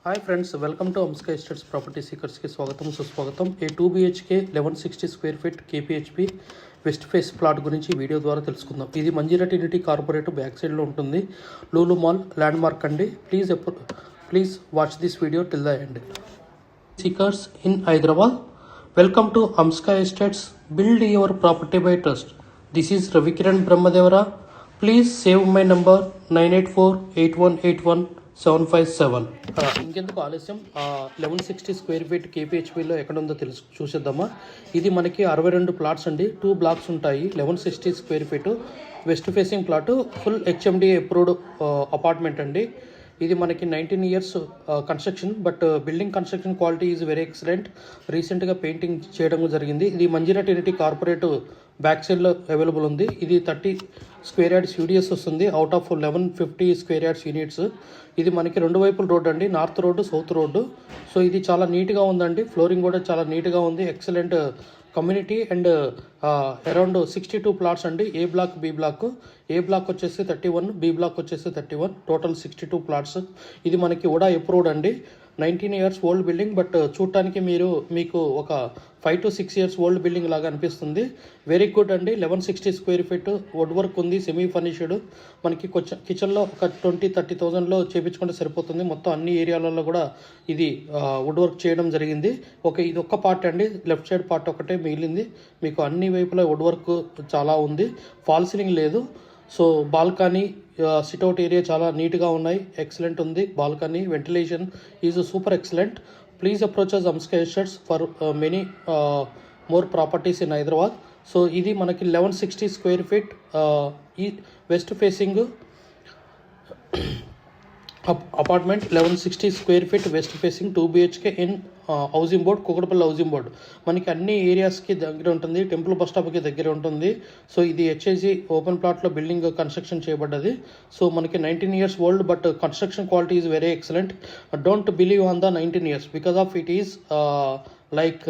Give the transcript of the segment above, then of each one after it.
Hi friends, welcome to Amska estates property సీకర్స్కి స్వాగతం సుస్వాగతం. A 2 BHK 1160 square feet KPHB west face plot గురించి video ద్వారా తెలుసుకుందాం. ఇది మంజీరా టీడీటీ కార్పొరేట్ బ్యాక్ సైడ్లో ఉంటుంది. లూలు మాల్ ల్యాండ్ మార్క్ అండి. Please watch this video till the end. Seekers in Hyderabad, welcome to Amska estates. Build your property by trust. This is Ravikiran Brahmadevara. Please save my number 9848181757. ఇంకెందుకు ఆలస్యం, 1160 square feet కేపీహెచ్పిలో ఎక్కడ ఉందో చూసేద్దామా. ఇది మనకి 62 ప్లాట్స్ అండి. 2 బ్లాక్స్ ఉంటాయి. 1160 square feet west facing plot, full HMD approved apartment అండి. ఇది మనకి 19 years construction, but building construction quality is very excellent. రీసెంట్గా పెయింటింగ్ చేయడం జరిగింది. ఇది మంజీరా టీడీటీ కార్పొరేట్ బ్యాక్ సైడ్లో అవైలబుల్ ఉంది. ఇది 30 స్క్వేర్ యార్డ్స్ యూడిఎస్ వస్తుంది out of 1150 square yards units. ఇది మనకి 2 వైపుల రోడ్ అండి, north road south road. So ఇది చాలా నీట్గా ఉందండి. ఫ్లోరింగ్ కూడా చాలా నీట్గా ఉంది. Excellent community and around 62 plots అండి. A block B black. A black వచ్చేసి 31, బి బ్లాక్ వచ్చేసి 31, టోటల్ 62 ప్లాట్స్. ఇది మనకి ఉడా అప్రూవ్డ్ అండి. 19 years ఓల్డ్ బిల్డింగ్, బట్ చూడటానికి మీకు ఒక 5 to 6 years ఓల్డ్ బిల్డింగ్ లాగా అనిపిస్తుంది. వెరీ గుడ్ అండి. 1160 స్క్వేర్ ఫీట్ వుడ్ వర్క్ ఉంది, సెమీ ఫర్నిష్డ్. మనకి కిచెన్లో ఒక 20-30,000లో చేయించుకుంటే సరిపోతుంది. మొత్తం అన్ని ఏరియాలలో కూడా ఇది వుడ్ వర్క్ చేయడం జరిగింది. ఇది ఒక్క పార్ట్ అండి, లెఫ్ట్ సైడ్ పార్ట్ ఒకటే మిగిలింది. మీకు అన్ని వైపులా వుడ్ వర్క్ చాలా ఉంది. ఫాల్ సీలింగ్ లేదు. సో బాల్కనీ, సిట్అవుట్ ఏరియా చాలా నీట్గా ఉన్నాయి. ఎక్సలెంట్ ఉంది. Balcony ventilation is super excellent. Please approach us Amska estates for many more properties in Hyderabad. So ఇది మనకి 1160 స్క్వేర్ ఫీట్ ఈ west facing apartment. 1160 square feet west facing 2 BHK in housing board, Kukatpally housing board. మనకి అన్ని ఏరియాస్కి దగ్గర ఉంటుంది. Temple bus స్టాప్కి దగ్గర ఉంటుంది. So ఇది హెచ్ఐజీ ఓపెన్ ప్లాట్లో బిల్డింగ్ కన్స్ట్రక్షన్ చేయబడ్డది. సో మనకి 19 years old, but construction quality is very excellent. Don't believe on the 19 years because of it is like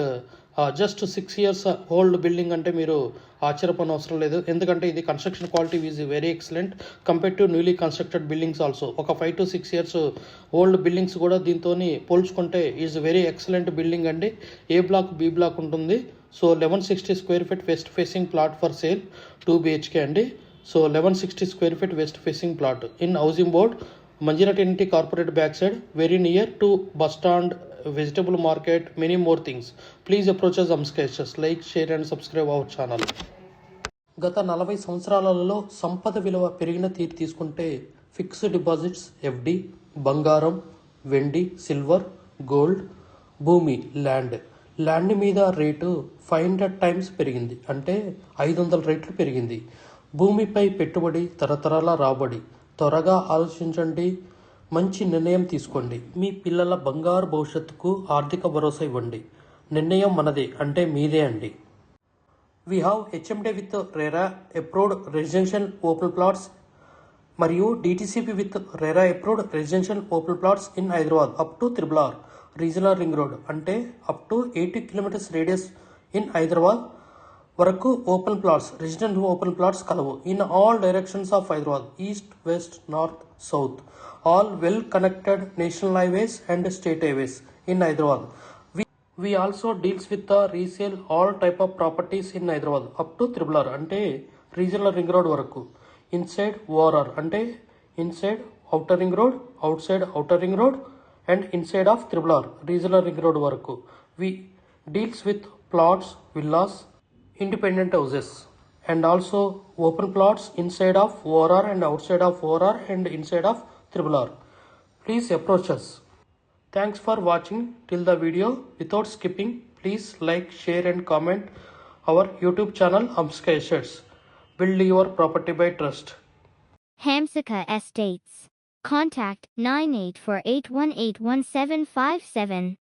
just 6 years old building అంటే మీరు ఆశ్చర్యపోయిన అవసరం లేదు. ఎందుకంటే ఇది construction quality is very excellent compare to newly constructed buildings also. ఒక 5 to 6 years old buildings కూడా దీంతో పోల్చుకుంటే ఈజ్ వెరీ ఎక్సలెంట్ బిల్డింగ్ అండి. ఏ బ్లాక్ బి బ్లాక్ ఉంటుంది. So 1160 square feet west facing plot for sale 2 BHK అండి. So 1160 square feet west facing plot in housing board, Manjeera TDT corporate back side, very near to bus stand, vegetable market, many more things. Please approach us Amska estates. Like, share and subscribe our channel. గత 40 సంవత్సరాలలో సంపద విలువ పెరిగిన తీరు తీసుకుంటే fixed deposits, FD, బంగారం, వెండి, silver, gold, భూమి, ల్యాండ్ మీద రేటు 500 times పెరిగింది. అంటే 500 రెట్లు పెరిగింది. భూమిపై పెట్టుబడి, తరతరాల రాబడి. త్వరగా ఆలోచించండి, మంచి నిర్ణయం తీసుకోండి. మీ పిల్లల బంగారు భవిష్యత్తుకు ఆర్థిక భరోసా ఇవ్వండి. నిర్ణయం మనదే, అంటే మీదే అండి. We have HMD with RERA approved residential open plots మరియు DTCP with RERA approved residential open plots in Hyderabad up to RRR regional ring road, అంటే up to 80 kilometers radius in Hyderabad వరకు open plots, resident open plots కలవు. In all directions of Hyderabad, east, west, north, south, all well connected national highways and state highways in Hyderabad. We also deals with the resale all type of properties in Hyderabad up to RRR, అంటే regional ring road వరకు. Inside ORR, అంటే inside outer ring road, out side outer ring road and inside of RRR regional ring road వరకు. We deals with plots, villas, independent houses and also open plots inside of ORR and outside of ORR and inside of RRR. Please approach us. Thanks for watching till the video. Without skipping, please like, share and comment our YouTube channel Amska Estates. Build your property by trust. Hamsika Estates. Contact 9848181757.